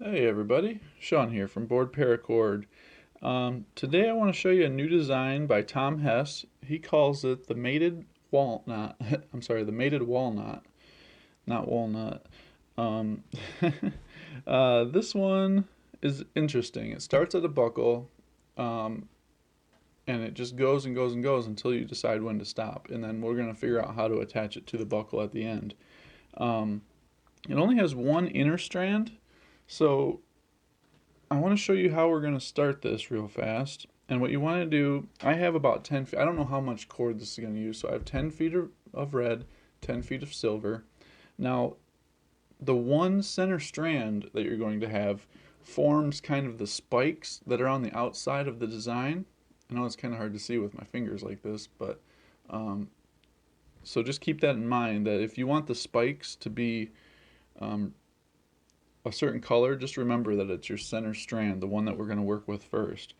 Hey everybody, Sean here from BoredParacord. Today I want to show you a new design by Tom Hess. He calls it the mated walnut. I'm sorry, the mated walnut, not walnut. Um, this one is interesting. It starts at a buckle, um, and it just goes and goes and goes until you decide when to stop. And then we're going to figure out how to attach it to the buckle at the end. Um, it only has one inner strand, so I want to show you how we're going to start this real fast. And what you want to do, I have about 10 feet. I don't know how much cord this is going to use. So I have 10 feet of red, 10 feet of silver. Now, the one center strand that you're going to have forms kind of the spikes that are on the outside of the design. I know it's kind of hard to see with my fingers like this, but um, so just keep that in mind that if you want the spikes to be um, a certain color, just remember that it's your center strand, the one that we're going to work with first.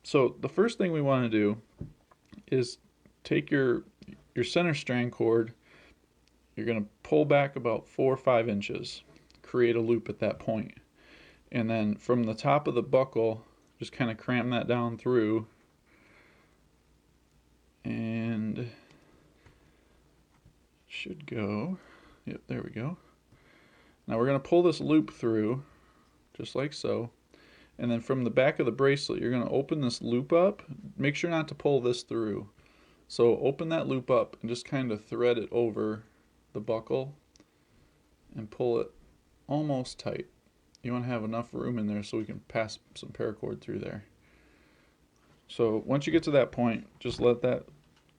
So the first thing we want to do is take your center strand cord. You're going to pull back about 4 or 5 inches, create a loop at that point, and then from the top of the buckle, just kind of cram that down through, and should go. Yep, there we go. Now we're going to pull this loop through, just like so. And then from the back of the bracelet, you're going to open this loop up. Make sure not to pull this through. So open that loop up and just kind of thread it over the buckle and pull it almost tight. You want to have enough room in there so we can pass some paracord through there. So once you get to that point, just let that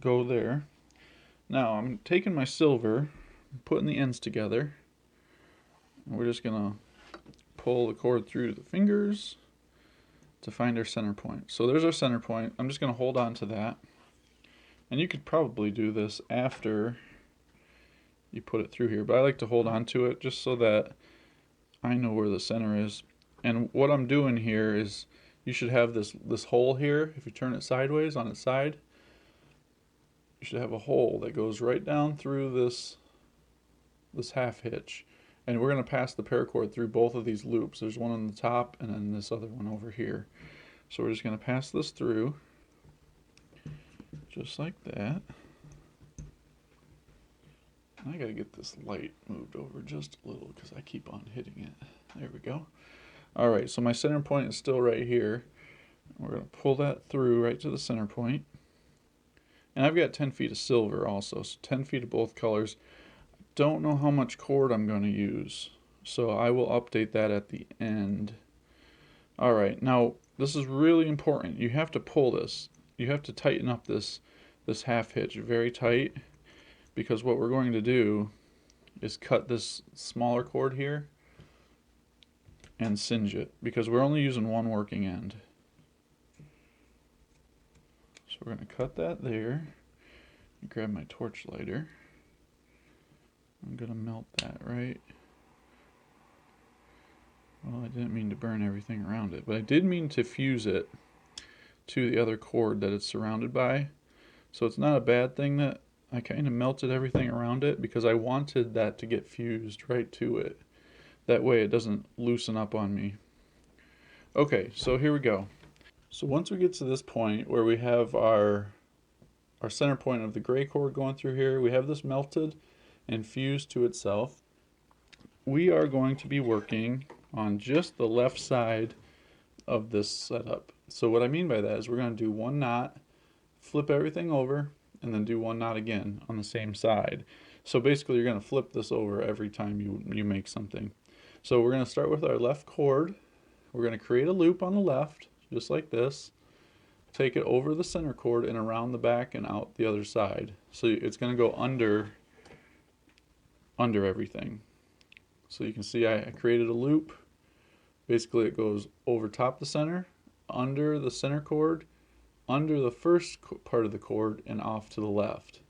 go there. Now I'm taking my silver, putting the ends together, and we're just going to pull the cord through the fingers to find our center point. So there's our center point. I'm just going to hold on to that. And you could probably do this after you put it through here, but I like to hold on to it just so that I know where the center is. And what I'm doing here is you should have this hole here. If you turn it sideways on its side, you should have a hole that goes right down through this half hitch. And we're going to pass the paracord through both of these loops. There's one on the top and then this other one over here. So we're just going to pass this through just like that. I got to get this light moved over just a little because I keep on hitting it. There we go. All right, so my center point is still right here. We're going to pull that through right to the center point. And I've got 10 feet of silver also, so 10 feet of both colors. Don't know how much cord I'm going to use, so I will update that at the end. All right, now this is really important. You have to pull this. You have to tighten up this half hitch very tight, because what we're going to do is cut this smaller cord here and singe it, because we're only using one working end. So we're going to cut that there. Grab my torch lighter. I'm going to melt that right. Well, I didn't mean to burn everything around it, but I did mean to fuse it to the other cord that it's surrounded by. So it's not a bad thing that I kind of melted everything around it, because I wanted that to get fused right to it. That way it doesn't loosen up on me. Okay, so here we go. So once we get to this point where we have our center point of the gray cord going through here, we have this melted and fused to itself. We are going to be working on just the left side of this setup. So what I mean by that is we're going to do one knot, flip everything over, and then do one knot again on the same side. So basically you're going to flip this over every time you make something. So we're going to start with our left cord. We're going to create a loop on the left, just like this. Take it over the center cord and around the back and out the other side. So it's going to go under everything. So you can see I created a loop. Basically it goes over top the center, under the center cord, under the first part of the cord, and off to the left.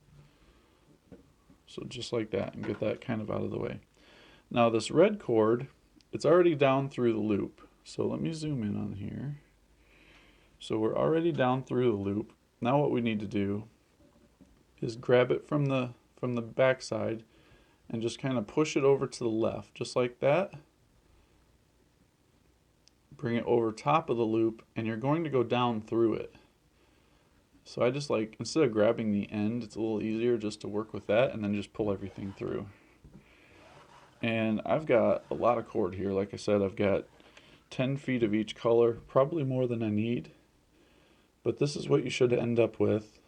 So just like that, and get that kind of out of the way. Now this red cord, it's already down through the loop. So let me zoom in on here. So we're already down through the loop. Now what we need to do is grab it from the back side and just kind of push it over to the left, just like that. bring it over top of the loop, and you're going to go down through it. So I just like, instead of grabbing the end, it's a little easier just to work with that and then just pull everything through. And I've got a lot of cord here. Like I said, I've got 10 feet of each color, probably more than I need. But this is what you should end up with.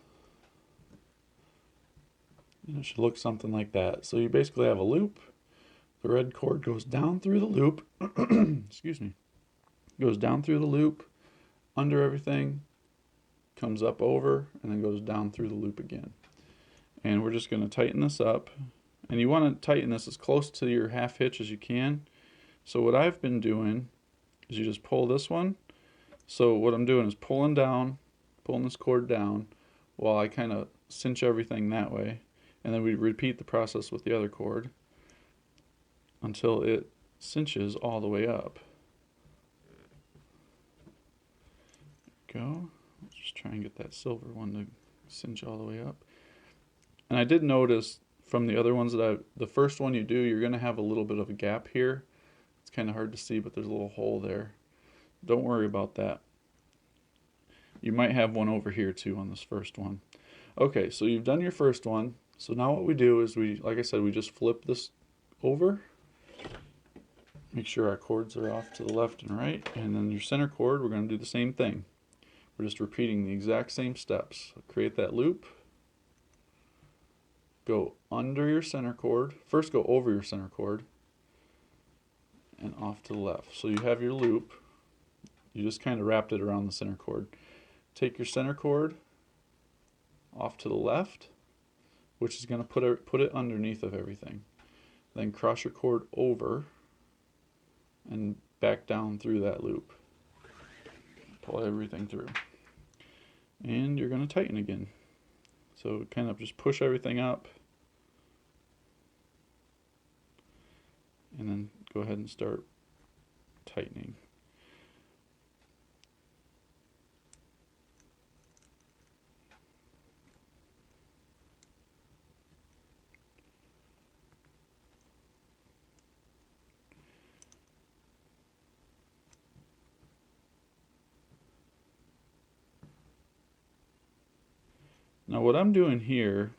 It should look something like that. So you basically have a loop. The red cord goes down through the loop. Excuse me. Goes down through the loop, under everything, comes up over, and then goes down through the loop again. And we're just going to tighten this up. And you want to tighten this as close to your half hitch as you can. So what I've been doing is you just pull this one. So what I'm doing is pulling this cord down while I kind of cinch everything that way. And then we repeat the process with the other cord until it cinches all the way up. There we go. Let's just try and get that silver one to cinch all the way up. And I did notice from the other ones that the first one you do, you're going to have a little bit of a gap here. It's kind of hard to see, but there's a little hole there. Don't worry about that. You might have one over here too on this first one. Okay, so you've done your first one. So now what we do is like I said, we just flip this over. Make sure our cords are off to the left and right. And then your center cord, we're going to do the same thing. We're just repeating the exact same steps. So create that loop. Go under your center cord. First go over your center cord. And off to the left. So you have your loop. You just kind of wrapped it around the center cord. Take your center cord off to the left, which is going to put it underneath of everything. Then cross your cord over and back down through that loop. Pull everything through. And you're going to tighten again. So kind of just push everything up. And then go ahead and start tightening. Now what I'm doing here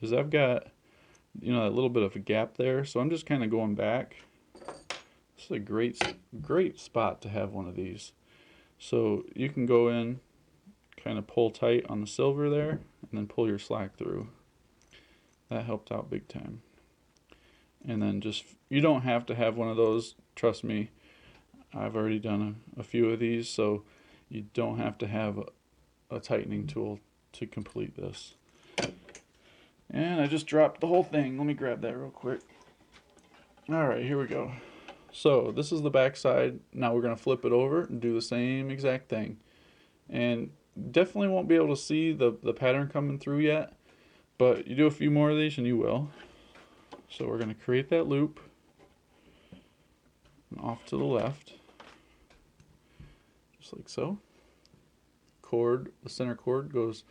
is I've got, that little bit of a gap there, so I'm just kind of going back. This is a great spot to have one of these. So you can go in, kind of pull tight on the silver there, and then pull your slack through. That helped out big time. And then you don't have to have one of those, trust me. I've already done a few of these, so you don't have to have a tightening tool to complete this. And I just dropped the whole thing. Let me grab that real quick. Alright, here we go. So this is the back side. Now we're going to flip it over and do the same exact thing. And definitely won't be able to see the pattern coming through yet, but you do a few more of these and you will. So we're going to create that loop and off to the left, just like so. The center cord goes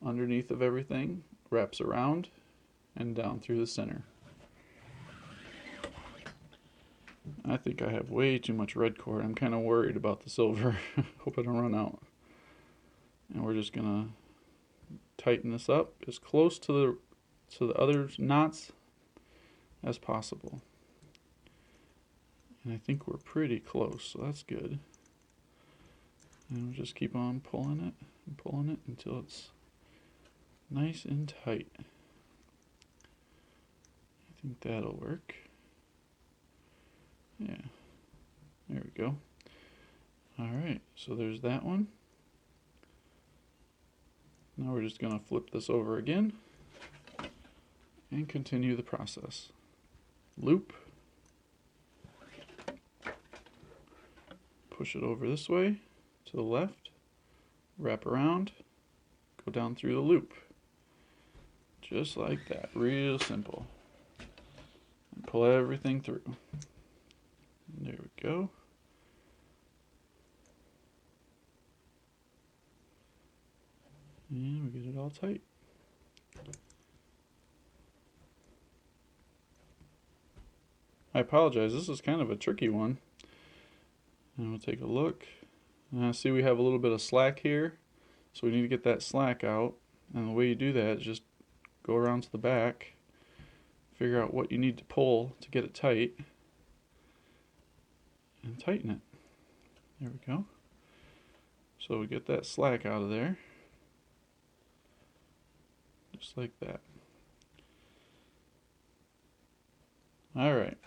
underneath of everything, wraps around and down through the center. I think I have way too much red cord. I'm kind of worried about the silver. Hope I don't run out. And we're just gonna tighten this up as close to the other knots as possible. And I think we're pretty close, so that's good. And we'll just keep on pulling it until it's nice and tight. I think that'll work. Yeah, there we go. Alright, so there's that one. Now we're just going to flip this over again and continue the process. Loop. Push it over this way to the left. Wrap around. Go down through the loop. Just like that. Real simple. And pull everything through. There we go. And we get it all tight. I apologize, this is kind of a tricky one. And we'll take a look. See, we have a little bit of slack here, so we need to get that slack out. And the way you do that is just go around to the back, figure out what you need to pull to get it tight, and tighten it. There we go. So we get that slack out of there, just like that. Alright,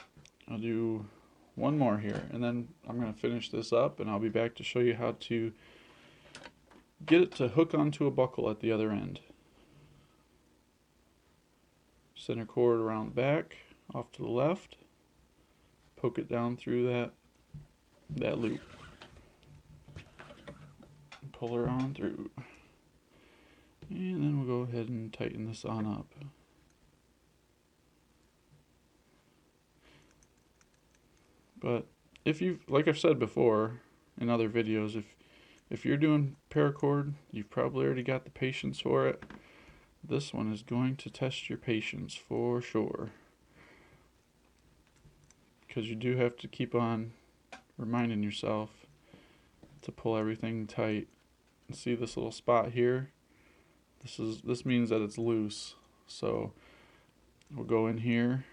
I'll do one more here, and then I'm going to finish this up, and I'll be back to show you how to get it to hook onto a buckle at the other end. Center cord around the back, off to the left, poke it down through that loop. Pull her on through. And then we'll go ahead and tighten this on up. But if you've, like I've said before in other videos, if you're doing paracord, you've probably already got the patience for it. This one is going to test your patience for sure, because you do have to keep on reminding yourself to pull everything tight. See this little spot here? This means that it's loose. So we'll go in here,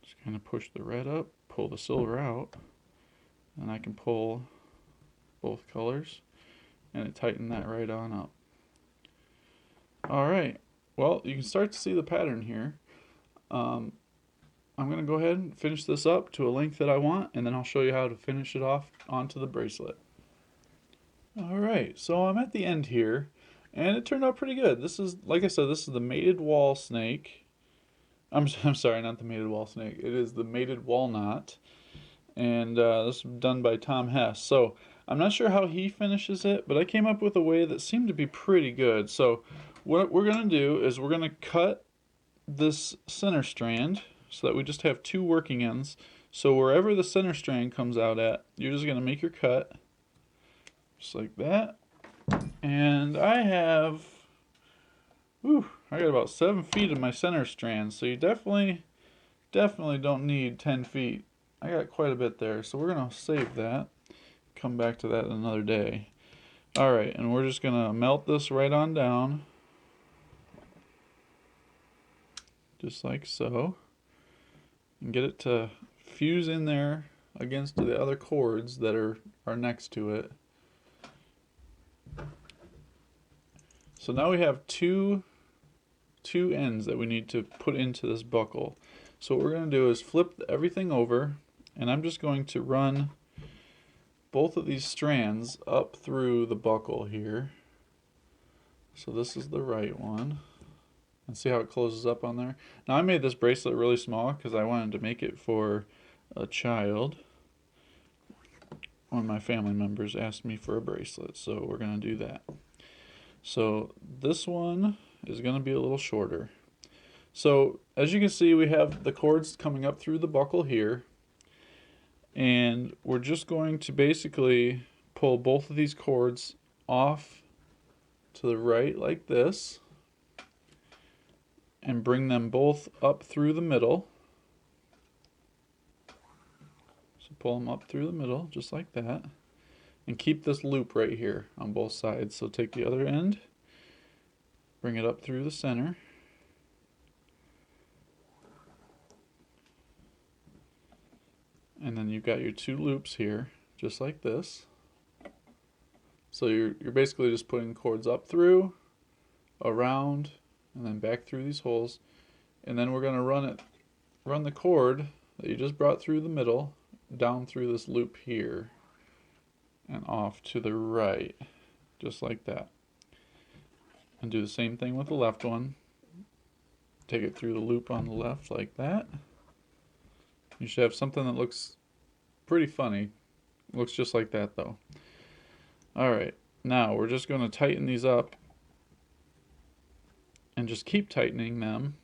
just kind of push the red up, pull the silver out, and I can pull both colors, and it tightened that right on up. Alright, well, you can start to see the pattern here. I'm going to go ahead and finish this up to a length that I want, and then I'll show you how to finish it off onto the bracelet. Alright, so I'm at the end here, and it turned out pretty good. This is, like I said, this is the mated wall snake. I'm sorry, not the mated wall snake. It is the mated walnut, and this is done by Tom Hess. So I'm not sure how he finishes it, but I came up with a way that seemed to be pretty good. So what we're going to do is we're going to cut this center strand so that we just have two working ends. So wherever the center strand comes out at, you're just going to make your cut, just like that. And I got about 7 feet of my center strand, so you definitely don't need 10 feet. I got quite a bit there, so we're going to save that. Come back to that another day. Alright, and we're just going to melt this right on down. Just like so. And get it to fuse in there against the other cords that are next to it. So now we have two ends that we need to put into this buckle. So what we're going to do is flip everything over, and I'm just going to run both of these strands up through the buckle here. So this is the right one. And see how it closes up on there? Now I made this bracelet really small because I wanted to make it for a child. One of my family members asked me for a bracelet, so we're going to do that. So this one is going to be a little shorter. So as you can see, we have the cords coming up through the buckle here, and we're just going to basically pull both of these cords off to the right like this and bring them both up through the middle. So pull them up through the middle just like that, and keep this loop right here on both sides. So take the other end, bring it up through the center, and then you've got your two loops here just like this. So you're basically just putting cords up through, around, and then back through these holes, and then we're going to run the cord that you just brought through the middle down through this loop here and off to the right, just like that. And do the same thing with the left one. Take it through the loop on the left like that. You should have something that looks pretty funny. Looks just like that though. Alright, now we're just going to tighten these up and just keep tightening them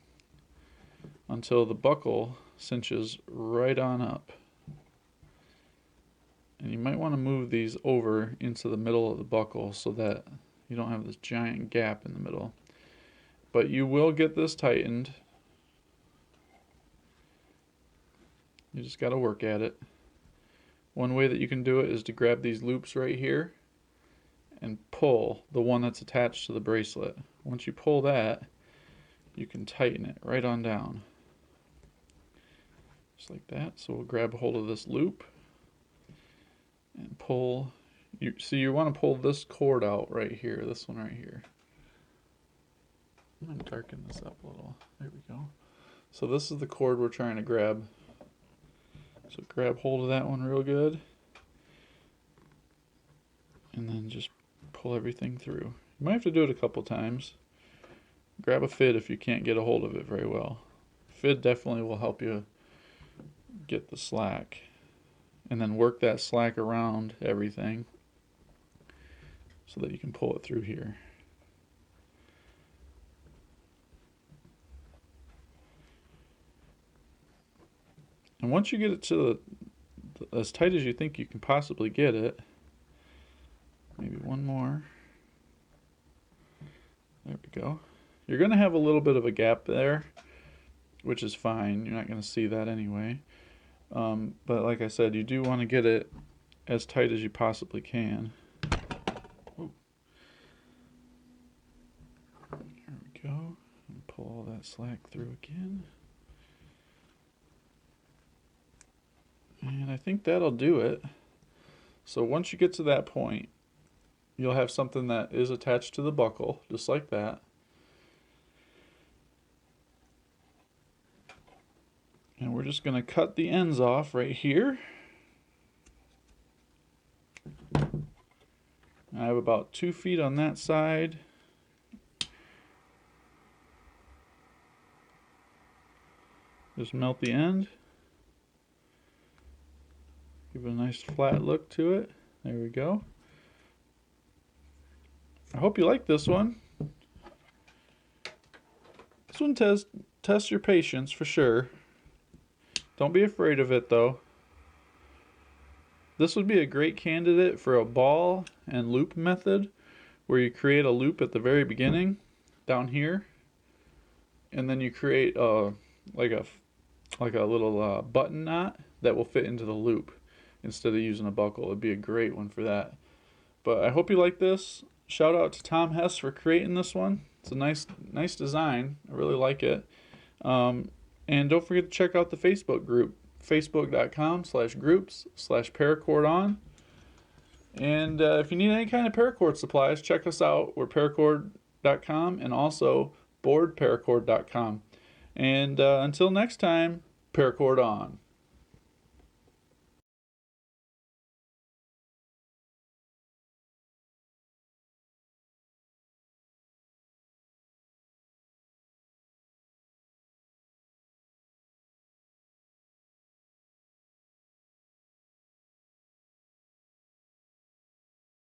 until the buckle cinches right on up. And you might want to move these over into the middle of the buckle so that you don't have this giant gap in the middle. But you will get this tightened. You just got to work at it. One way that you can do it is to grab these loops right here and pull the one that's attached to the bracelet. Once you pull that, you can tighten it right on down. Just like that. So we'll grab a hold of this loop and pull. So you want to pull this cord out right here, this one right here. I'm going to darken this up a little. There we go. So this is the cord we're trying to grab. So grab hold of that one real good. And then just pull everything through. You might have to do it a couple times. Grab a fid if you can't get a hold of it very well. Fid definitely will help you get the slack. And then work that slack around everything so that you can pull it through here. And once you get it to as tight as you think you can possibly get it, maybe one more. There we go. You're going to have a little bit of a gap there, which is fine. You're not going to see that anyway. But like I said, you do want to get it as tight as you possibly can. Ooh. There we go. And pull all that slack through again. And I think that'll do it. So once you get to that point, you'll have something that is attached to the buckle, just like that. And we're just going to cut the ends off right here. I have about 2 feet on that side. Just melt the end. Give it a nice flat look to it. There we go. I hope you like this one. This one tests your patience for sure. Don't be afraid of it though. This would be a great candidate for a ball and loop method where you create a loop at the very beginning down here, and then you create like a little button knot that will fit into the loop instead of using a buckle. It'd be a great one for that. But I hope you like this. Shout out to Tom Hess for creating this one. It's a nice design. I really like it. And don't forget to check out the Facebook group, facebook.com/groups/paracordon. And if you need any kind of paracord supplies, check us out. We're paracord.com and also BoredParacord.com. And until next time, paracord on.